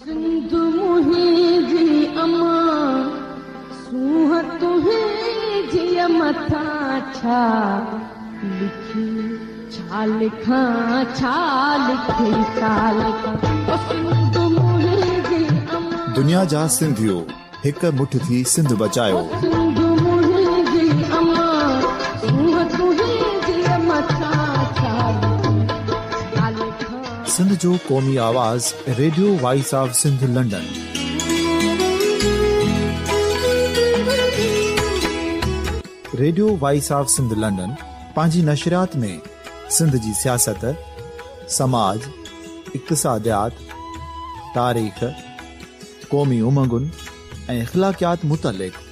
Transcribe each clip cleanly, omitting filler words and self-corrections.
सिंध मुंहिंजी अमा सूंह तुंहिंजी मथां छा लिखी छा लिखां छा लिखी छा लिखां सिंध मुंहिंजी अमा। दुनिया जा सिंधियो हिक मुठ थी सिंध बचायो। सिंध मुंहिंजी अमा सूंह तुंहिंजी मथां छा लिखी छा लिखां। सिंध जो क़ौमी आवाज़ radio voice of Sindh London. Radio voice of Sindh London पंहिंजी नशरियात में सिंध जी सियासत, समाज, इक़्तिसादियात, तारीख़, क़ौमी उमंगुनि ऐं अख़लाक़ियात मुतलिक़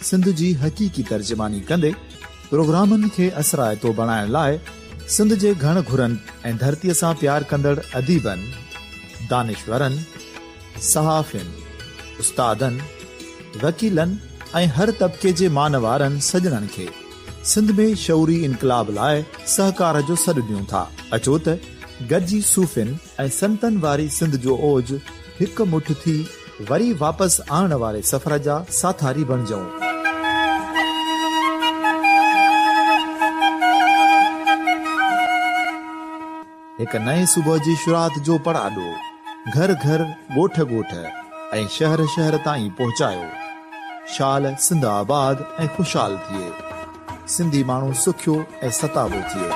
सिंध जी हक़ीक़ी तर्जुमानी कंदे प्रोग्रामनि खे असराइतो बणाइण लाइ सिंध जे घण घुरनि ऐं धरतीअ सां प्यार कंदड़ अदीबनि, दानिशवरनि, सहाफ़ियुनि, उस्तादनि, वकीलनि ऐं हर तबिके जे मानवारनि सजणनि खे सिंध में शऊरी इनकलाब लाइ सहकार जो सॾु ॾियूं था। अचो त गॾिजी सूफ़ियुनि ऐं संतनि वारी सिंध जो ओज हिक मुठ थी वरी वापसि आणण वारे सफ़र जा साथारी बणिजऊं। हिक नए सुबुह जी शुरूआत जो पड़ाॾो घर घर, ॻोठ ॻोठ ऐं शहर शहर ताईं पहुचायो। शाल सिंध आबाद ऐं ख़ुशहाल थिए, सिंधी माण्हू सुखियो ऐं सताबो थिए।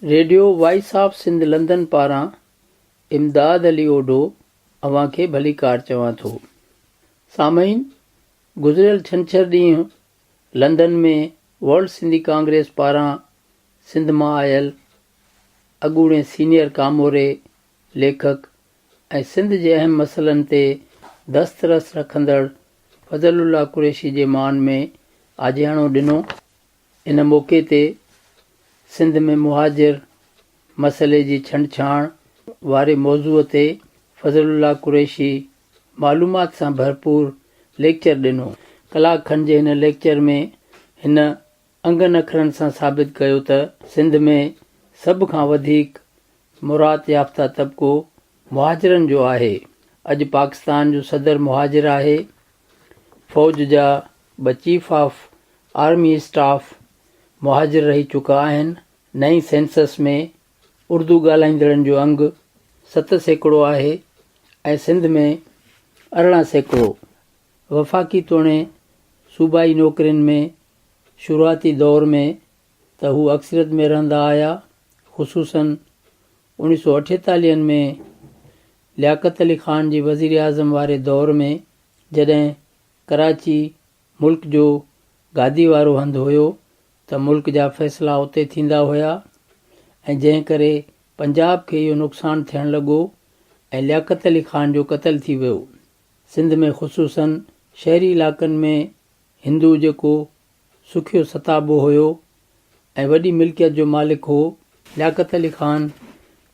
Radio voice of Sindh London पारां इमदाद अली ओडो अव्हां खे भली कार चवां थो। सामईन, गुज़िरियल छंछरु ॾींहुं लंदन में वर्ल्ड सिंधी कांग्रेस पारां सिंध मां आयल अॻूणे सीनियर कामोरे, लेखक ऐं सिंध जे अहम मसइलनि ते दस्तरस रखंदड़ फज़लुल्लाह कुरैशी जे मान में आजियाणो ॾिनो। इन मौक़े ते सिंध में मुहाजिर मसइले जी छंछाण वारे मौज़ूअ ते फज़लुल्लाह कुरैशी मालूमात सां भरपूर लेक्चर ॾिनो। कलाक खनि जे हिन लेक्चर में हिन अंगनि अखरनि सां साबित कयो त सिंध में सभ खां वधीक मुराद याफ़्ता तबिको मुहाजिरनि जो आहे। अॼु पाकिस्तान जो सदर मुहाजिर आहे। फ़ौज जा 2 चीफ ऑफ आर्मी स्टाफ मुहाजिर रही चुका आहिनि। नई सेंसस में उर्दू ॻाल्हाईंदड़नि जो अंग 7% आहे ऐं सिंध में 18%। वफ़ाक़ी तोणे सूबाई नौकरियुनि में शुरूआती दौर में त हू अक्सरियत में रहंदा आया। ख़ुसूसन 1948 में लियाक़त अली ख़ान जी वज़ीर आज़म वारे दौर में, जॾहिं कराची मुल्क जो गादी वारो हंधु हुयो त मुल्क जा फ़ैसिला उते थींदा हुया ऐं जंहिं करे पंजाब खे इहो नुक़सानु थियणु लॻो ऐं लियाक़त अली ख़ान जो क़त्ल थी वियो। सिंध में ख़ुसूसन शहरी इलाइक़नि में हिंदू जेको सुखियो सताबो हुयो ऐं वॾी मिल्कियत जो मालिक हो, लियाक़त अली ख़ान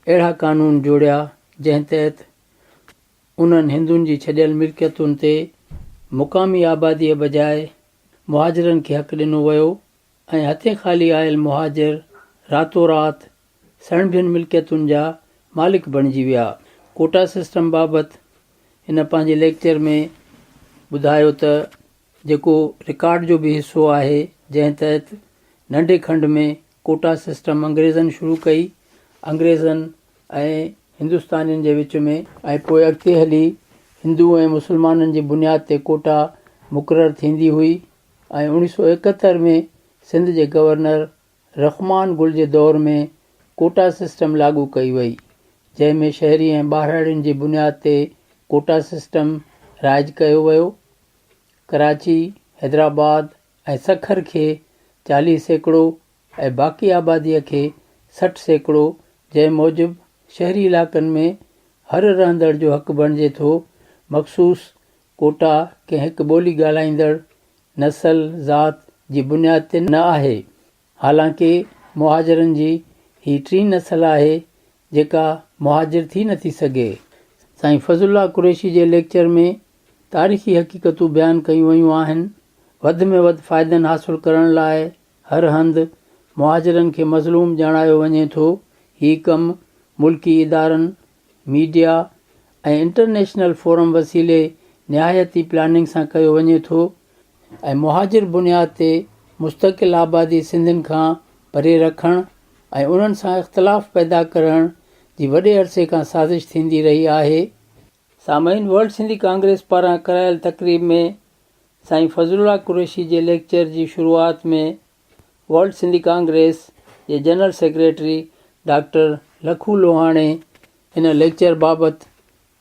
अहिड़ा कानून जोड़िया जंहिं तहत उन्हनि हिंदुनि जी छॾियल मिल्कियतुनि ते मुक़ामी आबादीअ बजाए मुहाजिरनि खे हक़ ॾिनो वियो ऐं हथे ख़ाली आयल मुहाजिर रातो राति सणभियुनि मिल्कियतुनि जा मालिक बणिजी विया। कोटा सिस्टम बाबति हिन पंहिंजे लेक्चर में ॿुधायो त जेको रिकॉर्ड जो बि हिसो आहे, जंहिं तहत नंढे खंड में कोटा सिस्टम अंग्रेज़नि शुरू कई, अंग्रेज़नि ऐं हिंदुस्तानियुनि जे विच में, ऐं पोइ अॻिते हली हिंदू ऐं मुस्लमाननि जी बुनियाद ते कोटा मुक़ररु थींदी हुई ऐं 1971 में सिंध जे गवर्नर रहमान गुल जे दौर में कोटा सिस्टम लागू कई वई, जंहिं में शहरी ऐं ॿाहिरियुनि जी बुनियाद ते कोटा सिस्टम राइज कयो वियो। कराची, हैदराबाद ऐं सखर खे 40% ऐं बाक़ी आबादीअ खे 60%, जंहिं मूजिबि शहरी इलाइक़नि में हर रहंदड़ जो हक़ बणिजे थो। मख़सूस कोटा कंहिं हिकु ॿोली ॻाल्हाईंदड़ नस्ल ज़ात जी बुनियाद ते न आहे। हालांकि मुहाजिरनि जी ही टी नस्ल आहे जेका मुहाजिर थी नथी सघे। साईं फज़लुल्लाह कुरैशी जे लेक्चर में तारीख़ी हक़ीक़तूं बयानु कयूं वयूं आहिनि। वधि में वधि फ़ाइदनि हासिलु करण लाइ हर हंधि मुहाजिरनि खे मज़लूम ॼाणायो वञे थो। हीउ कमु मुल्की इदारनि, मीडिया ऐं इंटरनेशनल फोरम वसीले निहायती प्लानिंग सां कयो वञे थो ऐं मुहाजिर बुनियाद ते मुस्तक़िल आबादी सिंधियुनि खां परे रखणु ऐं उन्हनि सां इख़्तिलाफ़ पैदा करण जी वॾे अरसे खां साज़िश थींदी रही आहे। सामईन, वर्ल्ड सिंधी कांग्रेस पारां करायल तक़रीब में साईं फज़लुल्लाह कुरैशी जे लेक्चर जी शुरूआत में वर्ल्ड सिंधी कांग्रेस जे जनरल सेक्रेटरी डॉक्टर लखू लोहाणे हिन लेक्चर बाबति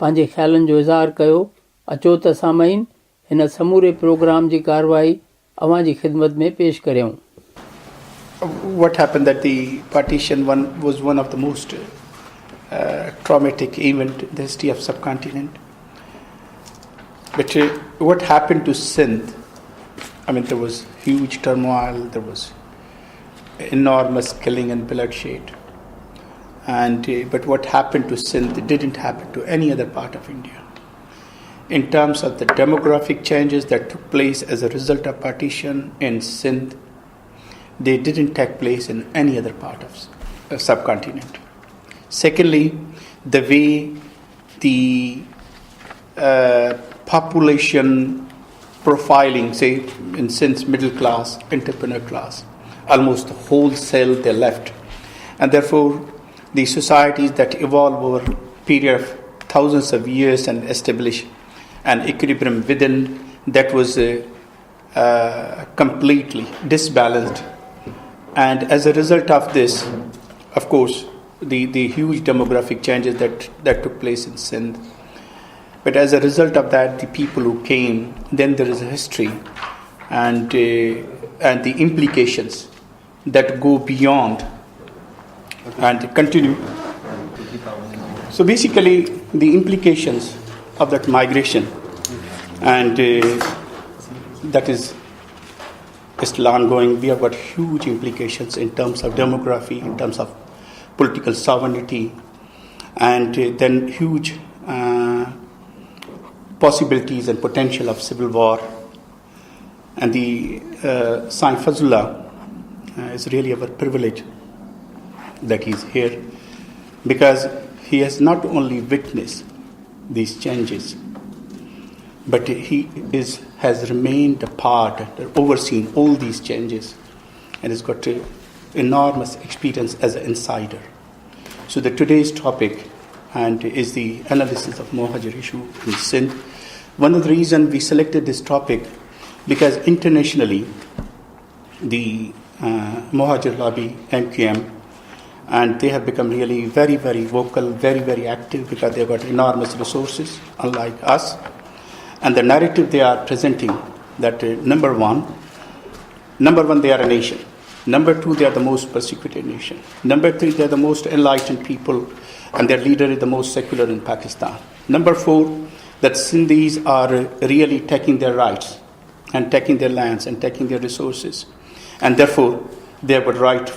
पंहिंजे ख़्यालनि जो इज़हार कयो। अचो त सामईन हिन समूरे प्रोग्राम जी कार्रवाई अवां जी ख़िदमत में पेश करियूं। What happened that the partition was one of the most traumatic event in the history of subcontinent. But what happened to Sindh? I mean, there was huge turmoil, there was enormous killing and bloodshed. But what happened to Sindh didn't happen to any other part of India. In terms of the demographic changes that took place as a result of partition in Sindh, they didn't take place in any other part of the subcontinent. Secondly, the way the population profiling, say in Sindh's middle class, entrepreneur class, almost wholesale they left. And therefore, the societies that evolve over a period of thousands of years and establish an equilibrium within that was completely disbalanced. And as a result of this, of course, the huge demographic changes that took place in Sindh. But as a result of that, the people who came, then there is a history and the implications that go beyond and continue. So basically, the implications of that migration and that is still ongoing. We have got huge implications in terms of demography, in terms of political sovereignty, and then huge possibilities and potential of civil war. And the Saint Fazlullah is really our privilege that he's here, because he has not only witnessed these changes, but he has remained a part and overseen all these changes and has got enormous experience as an insider. So today's topic is the analysis of Muhajir issue in Sindh. One of the reasons we selected this topic, because internationally the Muhajir lobby, MQM, and they have become really very, very vocal, very, very active, because they've got enormous resources, unlike us. And the narrative they are presenting, that number one, they are a nation. Number two, they are the most persecuted nation. Number three, they are the most enlightened people, and their leader is the most secular in Pakistan. Number four, that Sindhis are really taking their rights and taking their lands and taking their resources. And therefore, they have a right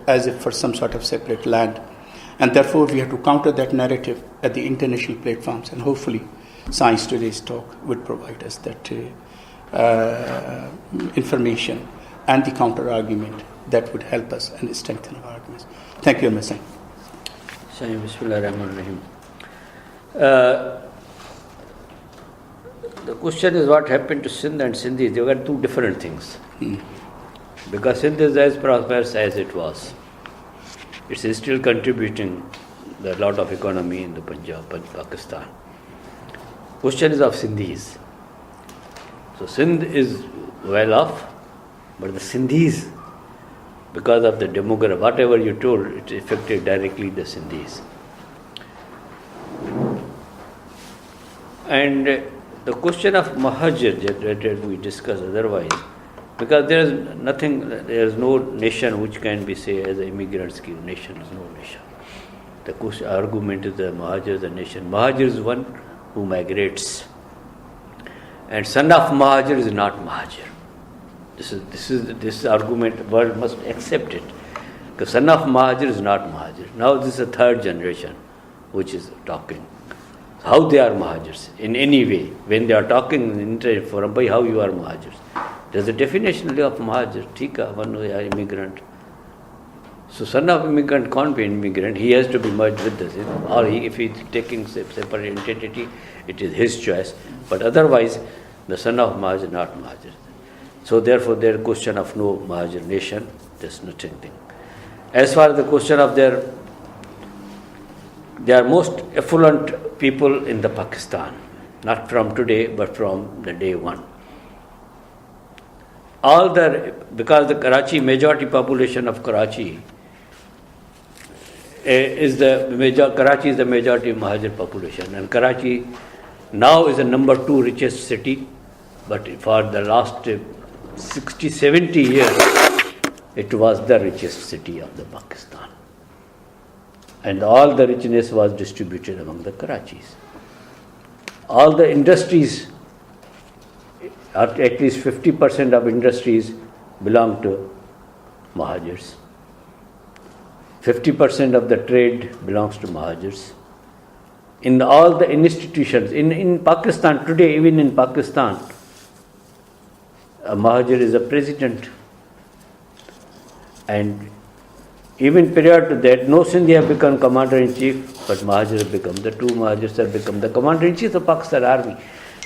as if for some sort of separate land. And therefore, we have to counter that narrative at the international platforms. And hopefully, Science Today's talk would provide us that information and the counter argument that would help us and strengthen our arguments. Thank you, Mr. Sayyid, Bismillah ar-Rahman ar-Rahim. The question is what happened to Sindh and Sindhis. They were two different things. Because Sindh is as prosperous as it was. It's still contributing a lot of economy in the Punjab, Pakistan. Question is of Sindhis. So Sindh is well off, but the Sindhis, because of the demography, whatever you told, it affected directly the Sindhis. And the question of Muhajir that we discussed otherwise, because there is no nation which can be said as an immigrant scheme. Nation is no nation. The argument is that Muhajir is a nation. Muhajir is one who migrates. And son of Muhajir is not Muhajir. This argument, world must accept it. Because son of Muhajir is not Muhajir. Now this is a third generation which is talking. how they are Mahajirs in any way. When they are talking in internet forum, by how you are Mahajirs. There's a definition of Mahajir. Thika, one who is immigrant. So son of immigrant can't be an immigrant. He has to be merged with the Sindh. Or if he is taking separate identity, it is his choice. But otherwise, the son of Mahajir, not Mahajir. So therefore, their question of no Mahajir nation, there's nothing. As far as the question of they are most affluent people in the Pakistan, not from today, but from the day one. Because the Karachi, majority population of Karachi Karachi is the majority Mahajir population, and Karachi now is the number 2 richest city, but for the last 60-70 years, it was the richest city of the Pakistan. And all the richness was distributed among the Karachis. All the industries, at least 50% of industries belong to Mahajirs. 50% of the trade belongs to Mahajirs. In all the institutions, in Pakistan today, even in Pakistan, a Mahajir is a president. And even prior to that, no Sindhi have become commander-in-chief, but Mahajir have become, the 2 Mahajirs have become the commander-in-chief of Pakistan Army.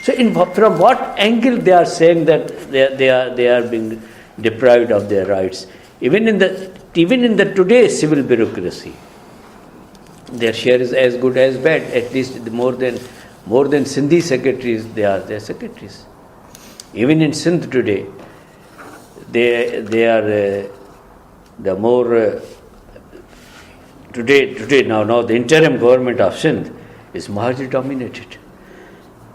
So from what angle they are saying that they are being deprived of their rights? Even in the today's civil bureaucracy, their share is as good as bad. At least more than Sindhi secretaries, they are their secretaries. Even in Sindh today, they are the more today now the interim government of Sindh is Mahajir dominated.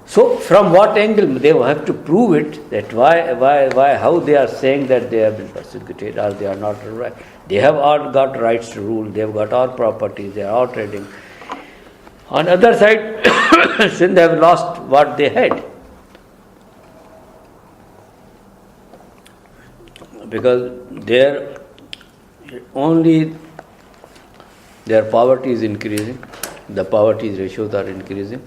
So from what angle they have to prove it, that why how they are saying that they have been persecuted or they are not right. They have all got rights to rule, they have got all property, they are all trading. On the other side, Sindh have lost what they had. Because their poverty is increasing, the poverty ratios are increasing.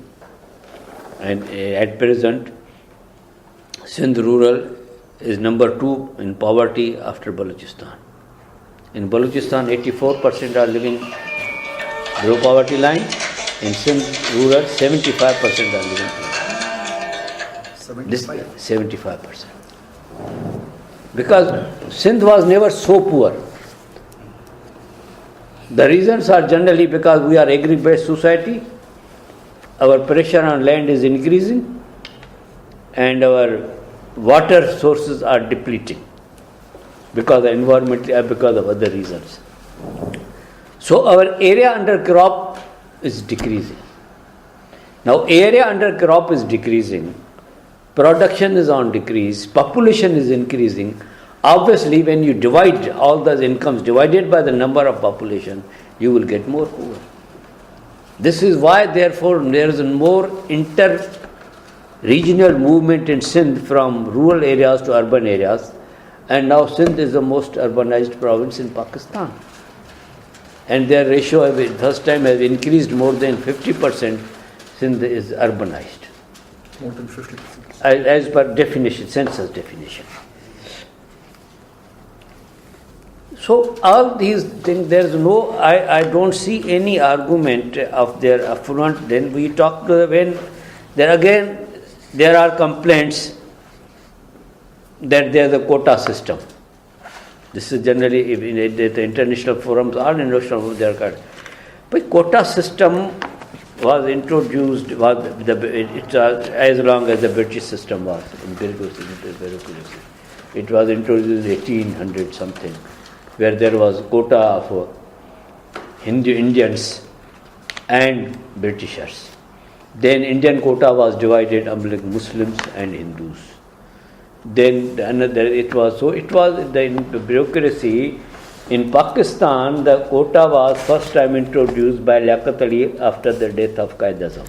And at present, Sindh rural is number 2 in poverty after Balochistan. In Balochistan, 84% are living below poverty line. In Sindh rural, 75% are living below. 75%. Because Sindh was never so poor. The reasons are generally because we are agri-based society. Our pressure on land is increasing and our water sources are depleting because of environment, because of other reasons. So our area under crop is decreasing. Now area under crop is decreasing, production is on decrease, population is increasing. Obviously when you divide all those incomes divided by the number of population, you will get more poor. This is why, therefore, there is a more inter-regional movement in Sindh from rural areas to urban areas, and now Sindh is the most urbanized province in Pakistan. And their ratio, first time, has increased more than 50%. Sindh is urbanized. More than 50%. As per definition, census definition. So all these things, there is no, I don't see any argument of their affluent. Then we talk to when there are complaints that there is a quota system. This is generally in the international forums or international forums they are called. But quota system was introduced as long as the British system was in bureaucracy. It was introduced in 1800 something, where there was quota of Hindu Indians and Britishers. Then Indian quota was divided among Muslims and Hindus. Then another it was the bureaucracy in Pakistan. The quota was first time introduced by Liaquat Ali after the death of Quaid-e-Azam.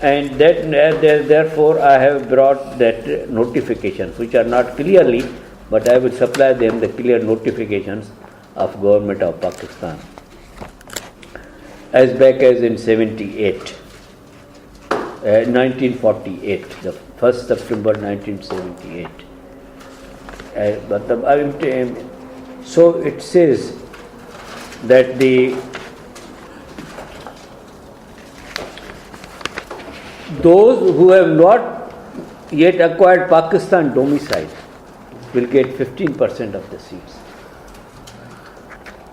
And that therefore I have brought that notifications, which are not clearly, but I will supply them the clear notifications of government of Pakistan as back as in 78. 1948, the 1st September 1978. So it says that those who have not yet acquired Pakistan domicile will get 15% of the seats.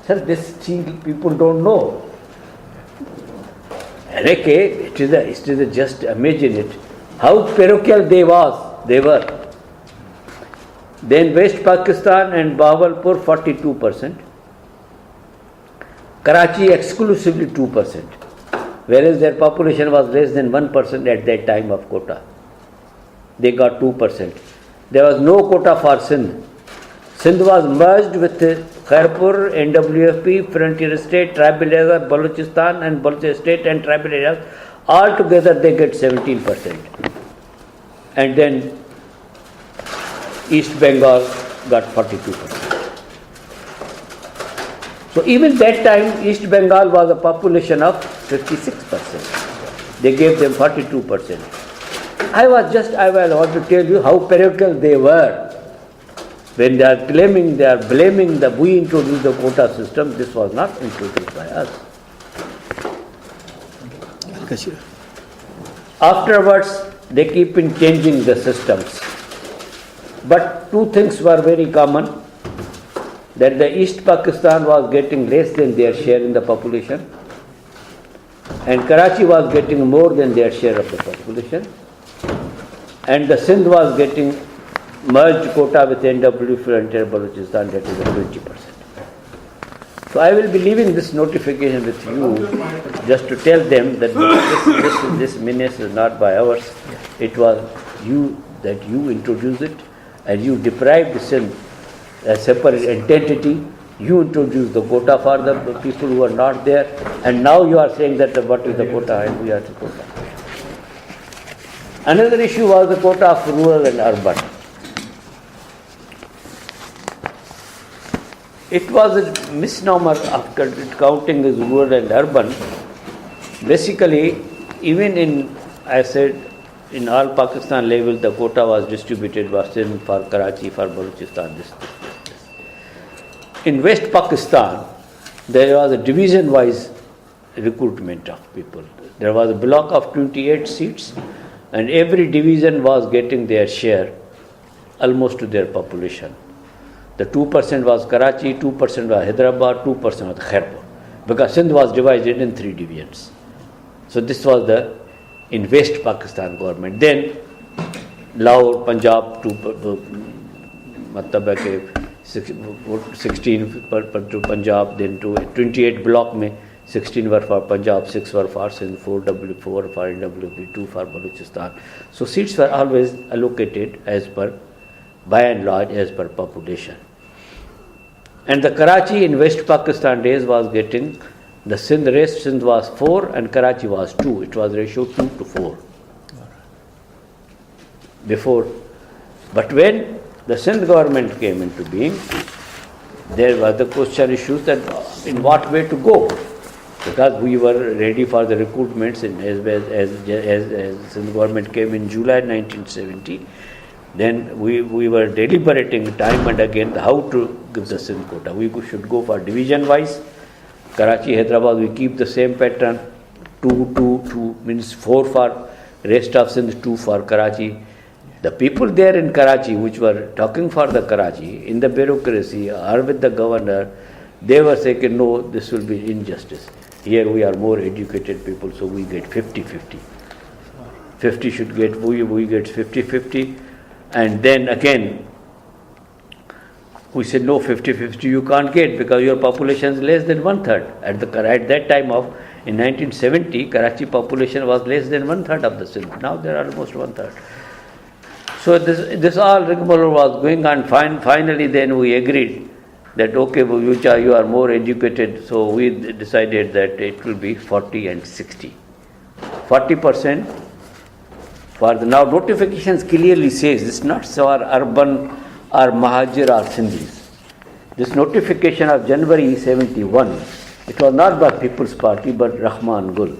Sir, this thing people don't know. It is just imagine it, how parochial they were. Then West Pakistan and Bahawalpur 42%, Karachi exclusively 2%, whereas their population was less than 1% at that time of quota. They got 2%. There was no quota for Sindh. Sindh was merged with Khairpur, NWFP, Frontier State, Tribal Area, Balochistan and Balochistan State and Tribal Areas. All together they get 17%. And then East Bengal got 42%. So even that time East Bengal was a population of 56%. They gave them 42%. I want to tell you how parochial they were. When they are blaming that we introduced the quota system, this was not introduced by us. Afterwards, they keep in changing the systems. But two things were very common, that the East Pakistan was getting less than their share in the population, and Karachi was getting more than their share of the population, and the Sindh was getting merged quota with NW Frontier Balochistan, that is 20%. So I will be leaving this notification with you just to tell them that this menace is not by ours. It was you introduced it, and you deprived Sindh a separate entity. You introduced the quota for the people who are not there, and now you are saying that what is the quota and we are the quota. Another issue was the quota of rural and urban. It was a misnomer after counting as rural and urban. Basically, even in all Pakistan level, the quota was distributed by Sindh, for Karachi, for Balochistan, this. In West Pakistan, there was a division-wise recruitment of people. There was a block of 28 seats, and every division was getting their share almost to their population. The 2% was Karachi, 2% was Hyderabad, 2% was Khairpur, because Sindh was divided in 3 divisions. So this was in West Pakistan government. Then Lahore, Punjab, 16 to Punjab, then to 28 block mein 16 were for Punjab, 6 were for Sindh, 4 for NWP, 2 for Balochistan. So seats were always allocated by and large as per population. And the Karachi in West Pakistan days was getting the Sindh was 4 and Karachi was 2. It was ratio 2 to 4. Before. But when the Sindh government came into being, there was the question issues that in what way to go. Because we were ready for the recruitments as Sindh government came in July 1970. Then we were deliberating time and again how to give the Sindh quota. We should go for division wise. Karachi, Hyderabad, we keep the same pattern. 2 means 4 for rest of Sindh, 2 for Karachi. The people there in Karachi, which were talking for the Karachi, in the bureaucracy or with the governor, they were saying, no, this will be injustice. Here we are more educated people, so we get 50-50. 50 should get, we get 50-50. And then again, we said, no, 50-50 you can't get because your population is less than 1/3. At that time in 1970, Karachi population was less than 1/3 of the Sindh. Now they are almost 1/3. So this all rigmarole was going on. Finally, then we agreed that okay, you are more educated, so we decided that it will be 40 and 60. 40% for the now notifications clearly says it's not for urban or Mahajir or Sindhis. This notification of January 71, it was not by People's Party but Rahman Gul,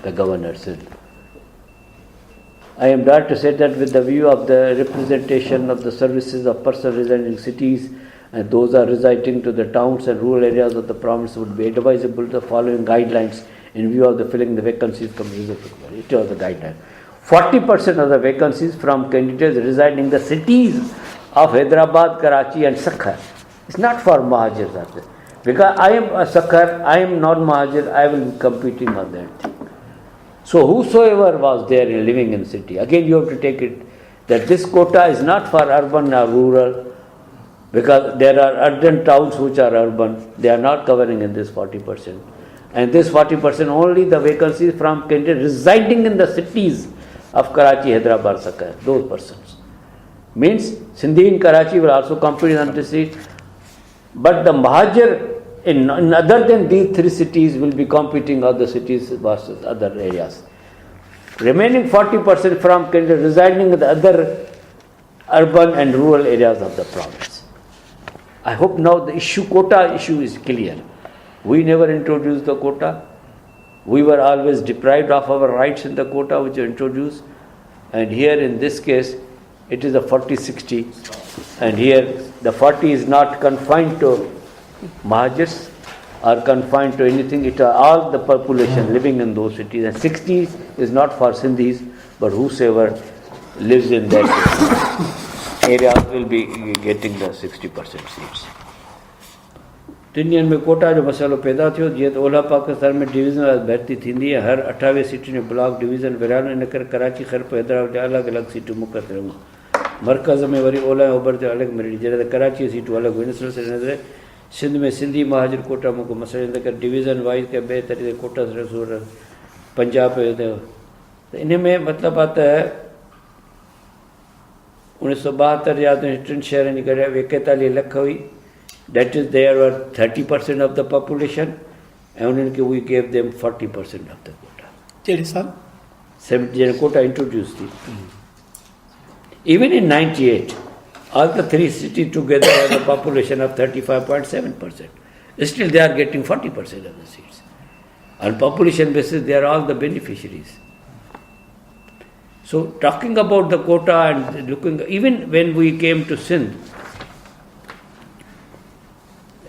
the governor Sindh. I am glad to say that with the view of the representation of the services of persons residing in cities and those are residing to the towns and rural areas of the province would be advisable the following guidelines in view of the filling the vacancies from reserve. It was the guideline. 40% of the vacancies from candidates residing in the cities of Hyderabad, Karachi and Sakhar. It's not for Mahajirs. Because I am a Sakhar, I am not Mahajir, I will be competing on that thing. So whosoever was there living in the city, again you have to take it that this quota is not for urban or rural, because there are urban towns which are urban, they are not covering in this 40%. And this 40% only the vacancies from candidates residing in the cities of Karachi, Hyderabad, Sakhar, those persons. Means Sindhi in Karachi will also compete on this seat, but the Mahajir in other than these three cities will be competing other cities versus other areas. Remaining 40% from candidates residing in the other urban and rural areas of the province. I hope now the quota issue is clear. We never introduced the quota. We were always deprived of our rights in the quota which are introduced. And here in this case, it is a 40-60. And here the 40 is not confined to Mahajirs or confined to anything. It are all the population living in those cities. And 60 is not for Sindhis, but whosoever lives in that area will be getting the 60% seats. टिनियन में कोटा जो मसालो पैदा थियो जीअं त ओलह पाकिस्तान में division भर्ती थींदी आहे हर 28 सीटुनि जो ब्लॉक डिवीज़न विरहाइणो इन करे कराची खरप हैदराबाद जा अलॻि अलॻि सीटूं मुक़ररु थियूं मरकज़ में वरी ओलह ओभर ते अलॻि मिली जॾहिं त कराची जी सीटूं अलॻि हुयूं इन सिलसिले में सिंध में सिंधी महाजर कोटा में को मसइलो इन करे डिवीज़न वाइज़ के ॿिए तरीक़े कोटा सूर पंजाब त इन में मतिलबु आहे त 1972 या टिनि शहरनि जी करे 41 लख हुई. That is, there were 30% of the population, and we gave them 40% of the quota. Quota introduced it. Even in 98, all the three cities together have a population of 35.7%. Still, they are getting 40% of the seats. On population basis, they are all the beneficiaries. So, talking about the quota and looking, even when we came to Sindh,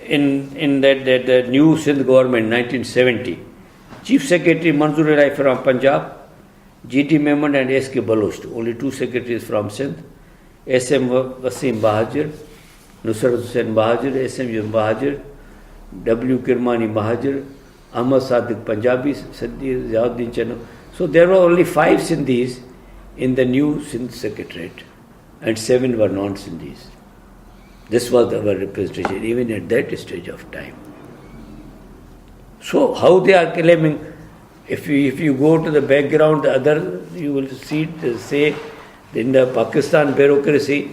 in the new Sindh government in 1970, Chief Secretary Manzoor Rai from Punjab, G.T. Memon and S.K. Baloch, only two secretaries from Sindh, S.M. Wasim Bahajir, Nusrat Hussain Bahajir, S.M. Bahajir, W. Kirmani Bahajir, Ahmad Sadiq Punjabi, Sindhi Ziauddin Chano. So there were only 5 Sindhis in the new Sindh Secretariat and 7 were non-Sindhis. This was our representation even at that stage of time. So how they are claiming, if you go to the background, the other, you will see, say, in the Pakistan bureaucracy,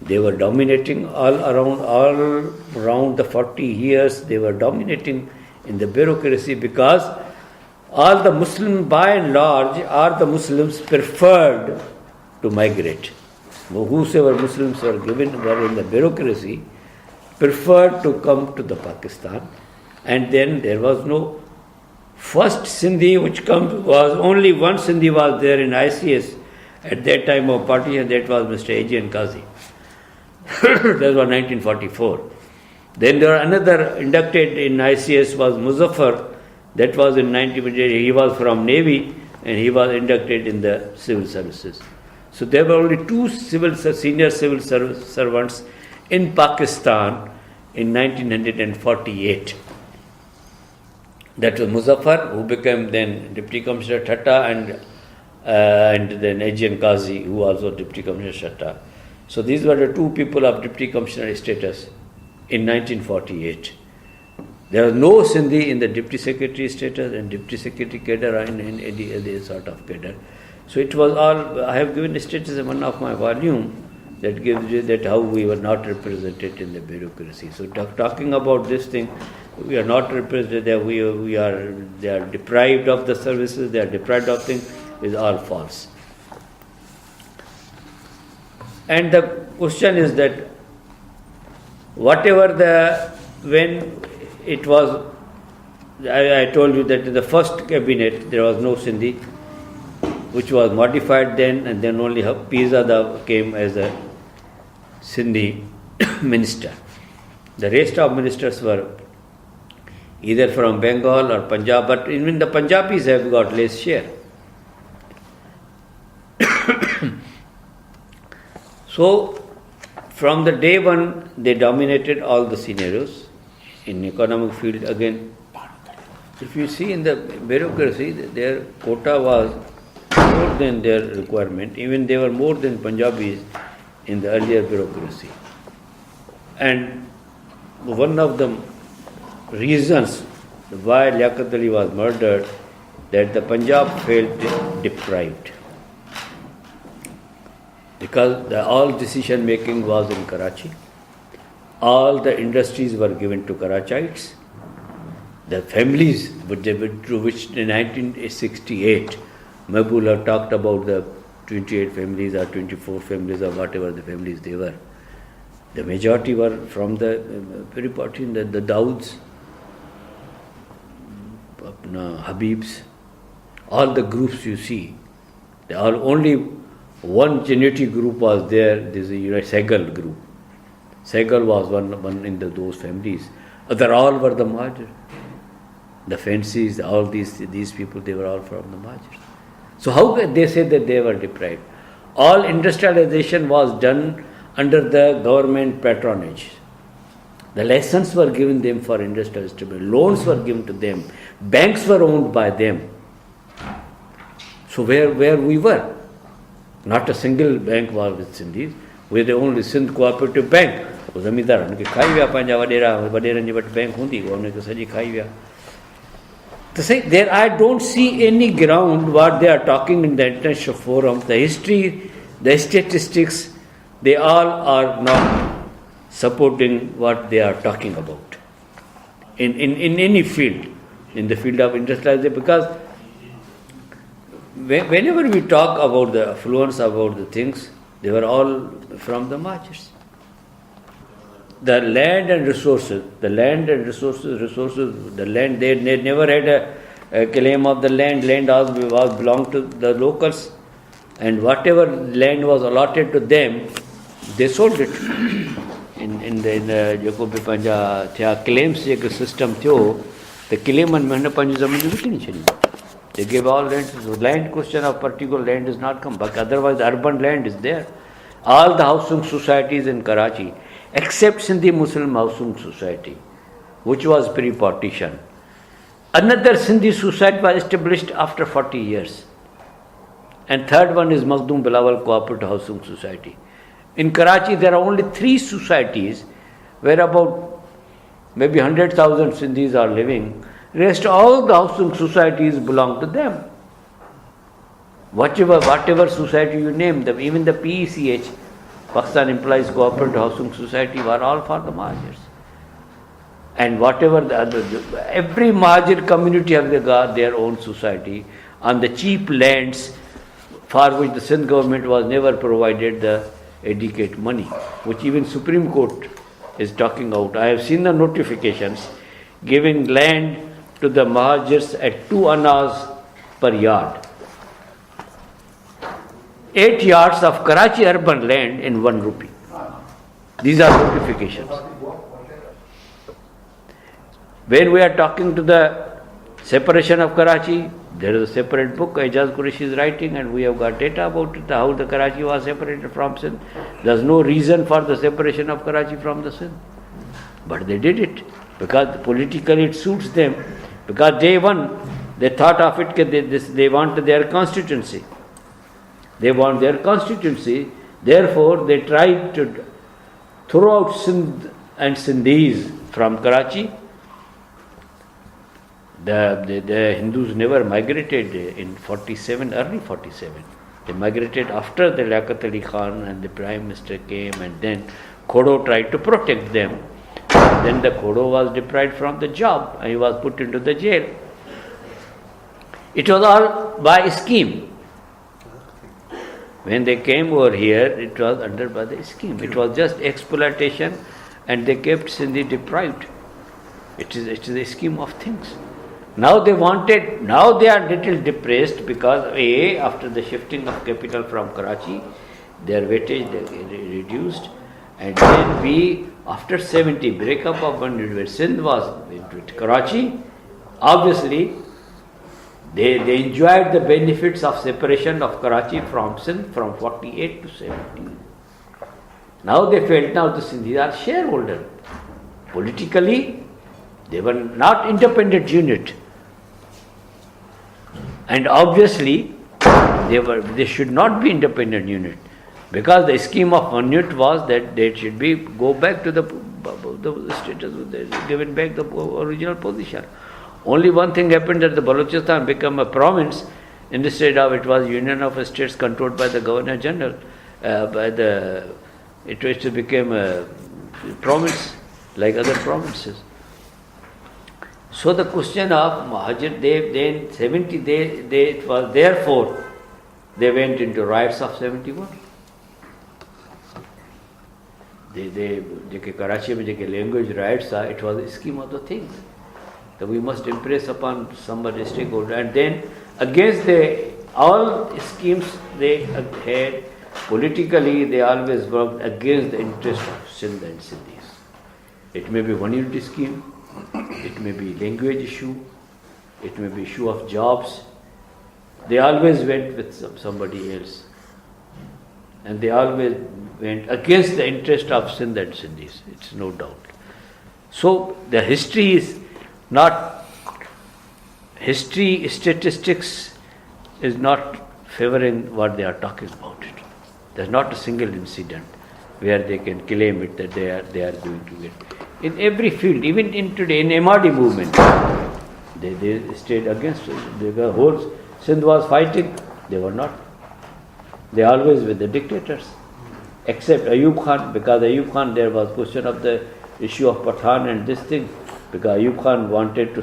they were dominating all around the 40 years, they were dominating in the bureaucracy because all the Muslims, by and large, all the Muslims preferred to migrate. Whosoever Muslims were in the bureaucracy, preferred to come to the Pakistan. And then there was no first Sindhi which was only one Sindhi was there in ICS at that time of partition, that was Mr. A.J.N. Qazi. That was 1944. Then there was another inducted in ICS was Muzaffar, that was in 1948. He was from Navy and he was inducted in the civil services. So there were only 2 senior civil servants in Pakistan in 1948. That was Muzaffar, who became then Deputy Commissioner Thatta, and then A.J.N. Qazi, who also Deputy Commissioner Thatta. So these were the 2 people of Deputy Commissioner status in 1948. There was no Sindhi in the Deputy Secretary status and Deputy Secretary cadre or in any other sort of cadre. So it was all, I have given a status in one of my volume that gives you that how we were not represented in the bureaucracy. So talking about this thing, we are not represented, that they are deprived of the services, they are deprived of things, is all false. And the question is that when it was, I told you that in the first cabinet there was no Sindhi. which was modified then, and then only Pirzada came as a Sindhi minister. The rest of ministers were either from Bengal or Punjab, but even the Punjabis have got less share. So, from the day one, they dominated all the scenarios. In economic field, again, if you see in the bureaucracy, their quota was more than their requirement. Even they were more than Punjabis in the earlier bureaucracy. And one of the reasons why Liaquat Ali was murdered, that the Punjab felt deprived. Because all decision making was in Karachi. All the industries were given to Karachites. The families, through which in 1968, Mahbullah talked about the 28 families or 24 families or whatever the families they were. The majority were from the the Dauds, Habibs, all the groups you see. There are only one genetic group was there. This is Sehgal group. Sehgal was one in those families. Other all were the Mahajir. The fancies, all these people, they were all from the Mahajir. So how can they say that they were deprived? All industrialization was done under the government patronage. The lessons were given them for industrial establishment. Loans were given to them. Banks were owned by them. So where we were, not a single bank was with Sindhis. We were the only Sindh Cooperative Bank. वो ज़मींदार उनके खाई विया पंहिंजा वॾेरनि जी वटि bank हूंदी उहा उनखे सॼी खाई विया. To say there, I don't see any ground what they are talking in the international forum. The history, the statistics, they all are not supporting what they are talking about in any field, in the field of industrialization. Because whenever we talk about the affluence, about the things, they were all from the Mahajirs. The land and resources, they never had a claim of the land. Land was belonged to the locals, and whatever land was allotted to them, they sold it. In जेको बि पंहिंजा थिया claims जेको system थियो, the claimant में पंहिंजी ज़मीन विकिणी छॾी. They gave all land. So land question of particular land is not come, but otherwise urban land is there. All the housing societies in Karachi, except Sindhi Muslim Housing Society, which was pre-partition. Another Sindhi society was established after 40 years. And third one is Makhdoom Bilawal Cooperative Housing Society. In Karachi, there are only 3 societies where about maybe 100,000 Sindhis are living. Rest all the housing societies belong to them. Whatever society you name, even the PECH, Pakistan Employees Cooperative Housing Society, were all for the Mahajirs. And whatever every Mahajir community have got their own society on the cheap lands for which the Sindh government was never provided the adequate money, which even Supreme Court is talking out. I have seen the notifications giving land to the Mahajirs at 2 annas per yard. 8 yards of Karachi urban land in 1 rupee. These are notifications. When we are talking to the separation of Karachi, there is a separate book Ijaz Qureshi is writing, and we have got data about it, how the Karachi was separated from Sindh. There is no reason for the separation of Karachi from the Sindh. But they did it because politically it suits them. Because day one, they thought of it, they want their constituency. They want their constituency, therefore they tried to throw out Sindh and Sindhis from Karachi. The Hindus never migrated in 47, early 47. They migrated after the Liaquat Ali Khan and the Prime Minister came, and then Khodo tried to protect them. Then the Khodo was deprived from the job and he was put into the jail. It was all by scheme. When they came over here, it was under by the scheme. It was just exploitation, and they kept Sindhi deprived. It is a scheme of things. Now they are little depressed because A, after the shifting of capital from Karachi, their weightage they reduced, and then B, after 70, breakup of one unit where Sindh was with Karachi, obviously they enjoyed the benefits of separation of Karachi from Sindh from 48 to 70. Now they felt now the Sindhis are shareholder. Politically, they were not independent unit. And obviously, they should not be independent unit, because the scheme of one unit was that they should go back to the status, given back the original position. Only one thing happened, that the Balochistan became a province instead of it was union of states controlled by the Governor General. It became a province like other provinces. So the question of Muhajir, then 70, it was therefore they went into riots of 71. Karachi में जो language riots are, it was a scheme of the things that we must impress upon somebody stakeholder, and then against all schemes they had politically, they always worked against the interest of Sindh and Sindhis. It may be one unity scheme, it may be language issue, it may be issue of jobs. They always went with somebody else, and they always went against the interest of Sindh and Sindhis. It's no doubt. So the history statistics is not favoring what they are talking about it. There's not a single incident where they can claim it that they are going to get. In every field, even in today, in MRD movement, they stayed against it. The whole Sindh was fighting, they were not. They always were the dictators. Except Ayub Khan, because Ayub Khan, there was question of the issue of Pathan and this thing, because Ayub Khan wanted to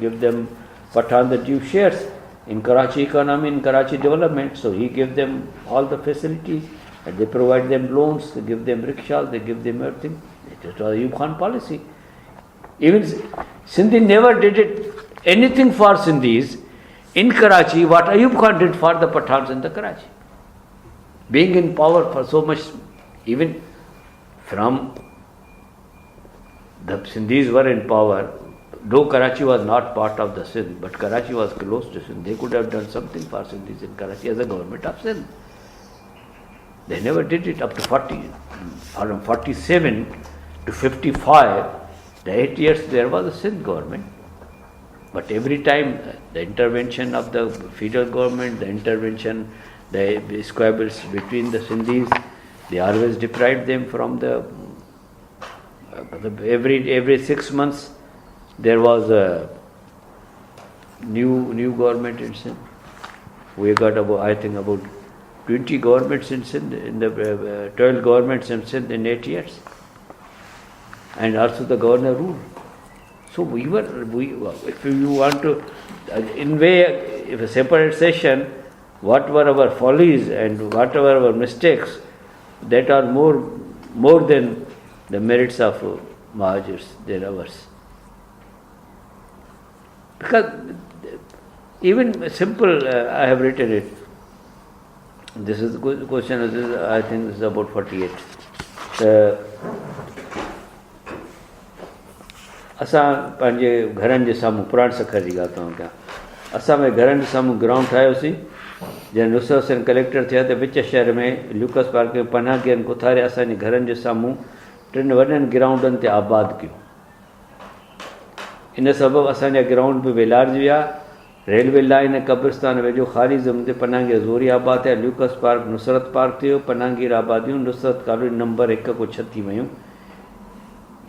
give them Pathan the due shares in Karachi economy, in Karachi development. So he gave them all the facilities, and they provide them loans, they give them rickshaws, they give them everything. It was Ayub Khan policy. Even Sindhi never did anything for Sindhis in Karachi what Ayub Khan did for the Pathans in the Karachi. Being in power for so much, even from the Sindhis were in power, though Karachi was not part of the Sindh, but Karachi was close to Sindh. They could have done something for Sindhis in Karachi as a government of Sindh. They never did it up to 40. From 47 to 55, the 8 years there was a Sindh government. But every time the intervention of the federal government, the squabbles between the Sindhis, they always deprived them from every 6 months there was a new government in Sindh. We got about 20 governments in Sindh, in the 12 governments in Sindh in 8 years. And also the governor ruled. So if you want to, if a separate session, what were our follies and what were our mistakes, that are more than the merits of Mahajirs, they're ours. Because even simple, I have written it. This is the question, I think this is about 48. असां पंहिंजे घरनि जे साम्हूं पुराण सखर जी ॻाल्हि तव्हां कयां, असां में घरनि जे साम्हूं ग्राउंड ठाहियोसीं। जॾहिं नुसरत हुसैन कलेक्टर थिया त विच शहर में ल्यूकस पार्क में पनाहगीरनि उथारे असांजे घरनि जे साम्हूं 3 वॾनि ग्राउंडनि ते आबाद कयो। इन सबबु असांजा ग्राउंड बि वेलारजी विया। रेलवे लाइन कब्रिस्तान वेझो ख़ाली ज़मीन ते पनाहगीर ज़ोरी आबाद थिया। ल्यूकस पार्क नुसरत पार्क थियो। पनाहगीर आबादियूं नुसरत कॉलोनी नंबर 1 को 6 थी वियूं।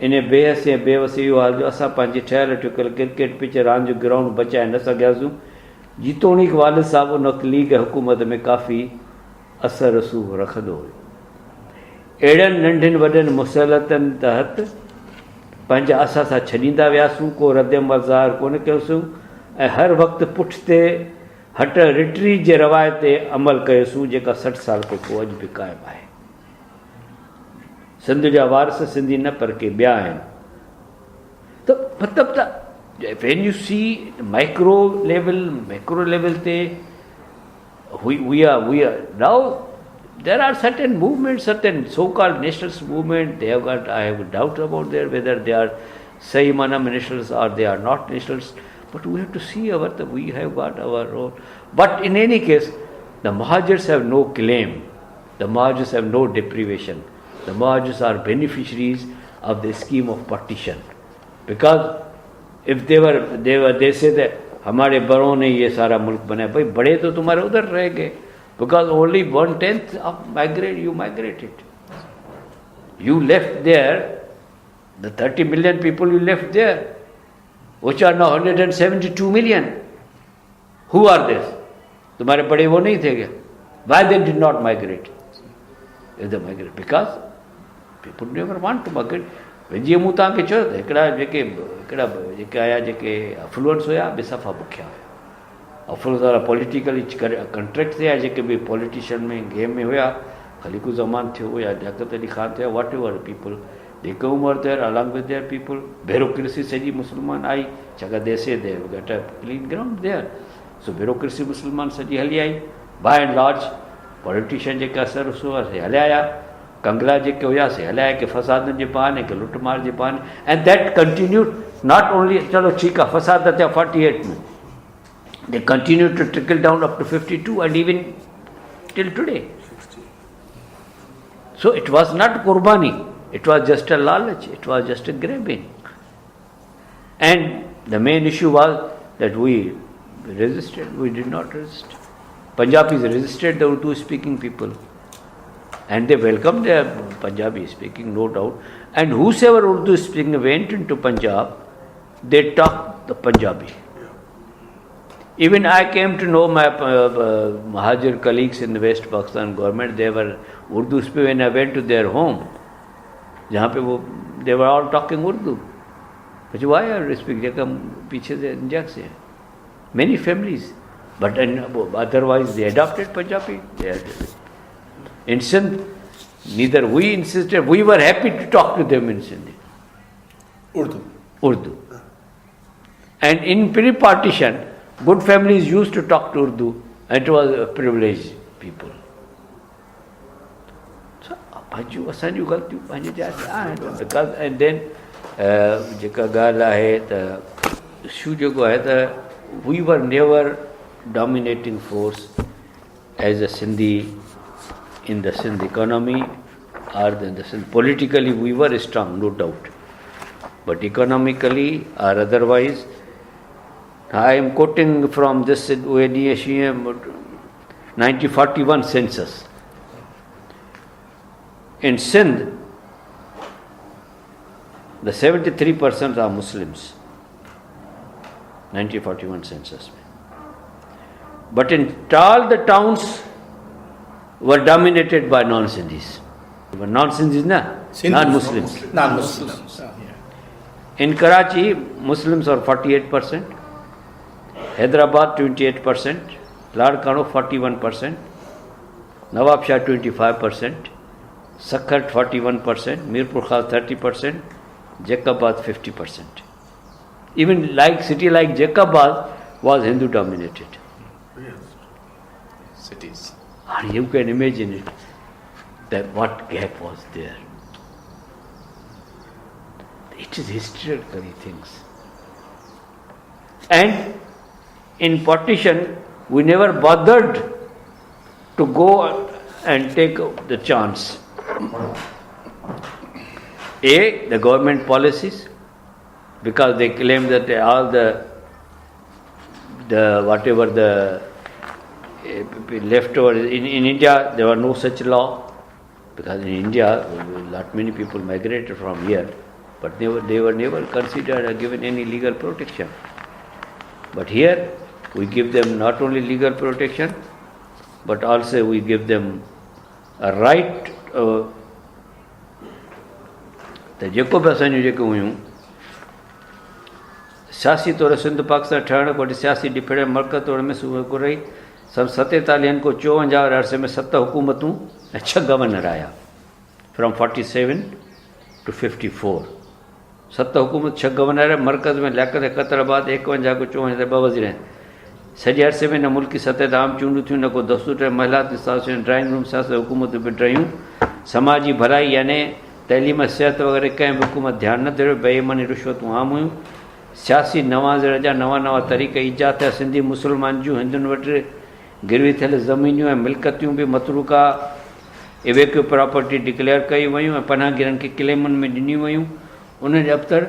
इन बेहसी ऐं बेवसी इहो हाल जो असां पंहिंजी ठहियल ठुकियल क्रिकेट पिच रांदि जो ग्राउंड बचाए न सघियासीं। जीतोणीक वालिद साहिबु उन लीग हुकूमत में काफ़ी असर रसूख़ रखंदो हुयो। अहिड़नि नंढनि वॾनि मुसलतनि तहत पंहिंजा असां छॾींदा वियासीं, को रद्दमल ज़ाहिर कोन कयोसीं ऐं हर वक़्तु पुठिते हट रिट्री जे रवायत ते अमल कयोसीं जेका 60 साल खां पोइ अॼु बि क़ाइमु आहे। सिंध जा वारस सिंधी न पर के ॿिया आहिनि। त मतिलबु त when you see macro level, we are now. There are certain movements, certain so-called nationalist movement. They have got. I have a doubt about whether they are Sahi Mana nationalists or they are not nationalists. But we have to see we have got our role. But in any case, the Mahajirs have no claim. The Mahajirs have no deprivation. The Mahajirs are beneficiaries of the scheme of partition. Because if they say that हमारे बड़ों ने ये सारा मुल्क बनाया, भाई बड़े तो तुम्हारे उधर रह गए. Because only 1/10 of you migrated. You left there, the 30 million people you left there, which are now 172 million. Who are they? तुम्हारे बड़े वो नहीं थे क्या? Why they did not migrate? If they migrate, because people never want to migrate. जीअं मूं तव्हांखे चयो त जेके आया जेके अफ्लुएंस हुया बि सफ़ा बुखिया हुया. अफ्लुएंस वारा पॉलिटिकली कंट्रैक्ट थिया जेके बि पॉलिटिशियन में गेम में हुया. खलीकू ज़मान थियो या लियाकत अली खान थियो, whatever people they came were there along with their people. Bureaucracy सॼी मुस्लमान आई, जगह दे से they got a clean ground there. So bureaucracy मुस्लमान सॼी हली आई. बाय एंड लार्ज पॉलिटिशियन जेके असर से हलिया. कंगला जेके हुया से हलिया के फसादनि जे बहाने के लुटमार जे बहाने. And that continued not only, चलो ठीकु आहे फसाद थिया 48 में, they continue to trickle down up to 52 and even till today. So it was not qurbani, it was just a lalach, it was just a grabbing. And the main issue was that we resisted, we did not resist. Punjabis resisted the Urdu speaking people. And they welcomed their Punjabi speaking, no doubt. And whosoever Urdu speaking went into Punjab, they talked the Punjabi. Even I came to know my Mahajir colleagues in the West Pakistan government, they were Urdu speaking. When I went to their home, they were all talking Urdu. But why are you speaking? Many families. But otherwise they adopted Punjabi. In Sindh, neither we insisted, we were happy to talk to them in Sindhi. Urdu. And in pre-partition, good families used to talk to Urdu, and it was a privileged people. So, because, and then, we were never dominating force as a Sindhi in the Sindh economy or in the Sindh. Politically, we were strong, no doubt. But economically or otherwise, I am quoting from this OADSM 1941 census. In Sindh, the 73% are Muslims. 1941 census. But in all the towns were dominated by non-Sindhis. Non-Sindhis, non-Muslims. Non-Muslims. In Karachi, Muslims are 48%, Hyderabad 28%, Ladkano 41%, Nawab Shah 25%, Sakhat 41%, Mirpur Khas 30%, Jacobabad 50%. Even city like Jacobabad was Hindu dominated. Cities. And you can imagine it, that what gap was there. It is historical things. And in partition, we never bothered to go and take the chance. The government policies, because they claim that all the whatever the leftover in India, there were no such law, because in India, many people migrated from here, but they were never considered or given any legal protection. But here, we give them not only legal protection, but also we give them a right. The जेको बि असांजूं जेके हुयूं सियासी तौर सिंध पाकिस्तान ठहण खां वठी सियासी defend मरकज़ तौर में सूबे को रही सन 47 को 54 अरसे में 7 हुकूमतूं ऐं 6 गवर्नर आया फ्रॉम 47 to 54. 7 हुकूमत 6 गवर्नर मरकज़ में लियाकत क़तराबाद 51 को 54 2 वज़ीर आहिनि सॼे अरसे में न मुल्की सतह ते आम चूंडूं थियूं न को दस्तूर महिलात इंस्टीट्यूशन ड्राइंग रूम सियासत हुकूमत बि रहियूं समाजी भलाई यानी तइलीम सिहत वग़ैरह कंहिं बि हुकूमत ध्यानु न ॾियो बेईमानी रिश्वतूं आम हुयूं सियासी नवाज़र जा नवां तरीक़ा ईजाद थिया सिंधी मुस्लमान जूं हिंदुनि वटि गिरवी थियल ज़मीनियूं ऐं मिल्कतियूं बि मतरूका इवेक्यू प्रॉपर्टी डिक्लेयर कई वियूं ऐं पनाहगीरनि खे क्लेमनि में ॾिनियूं वियूं उन जे अफ़्तर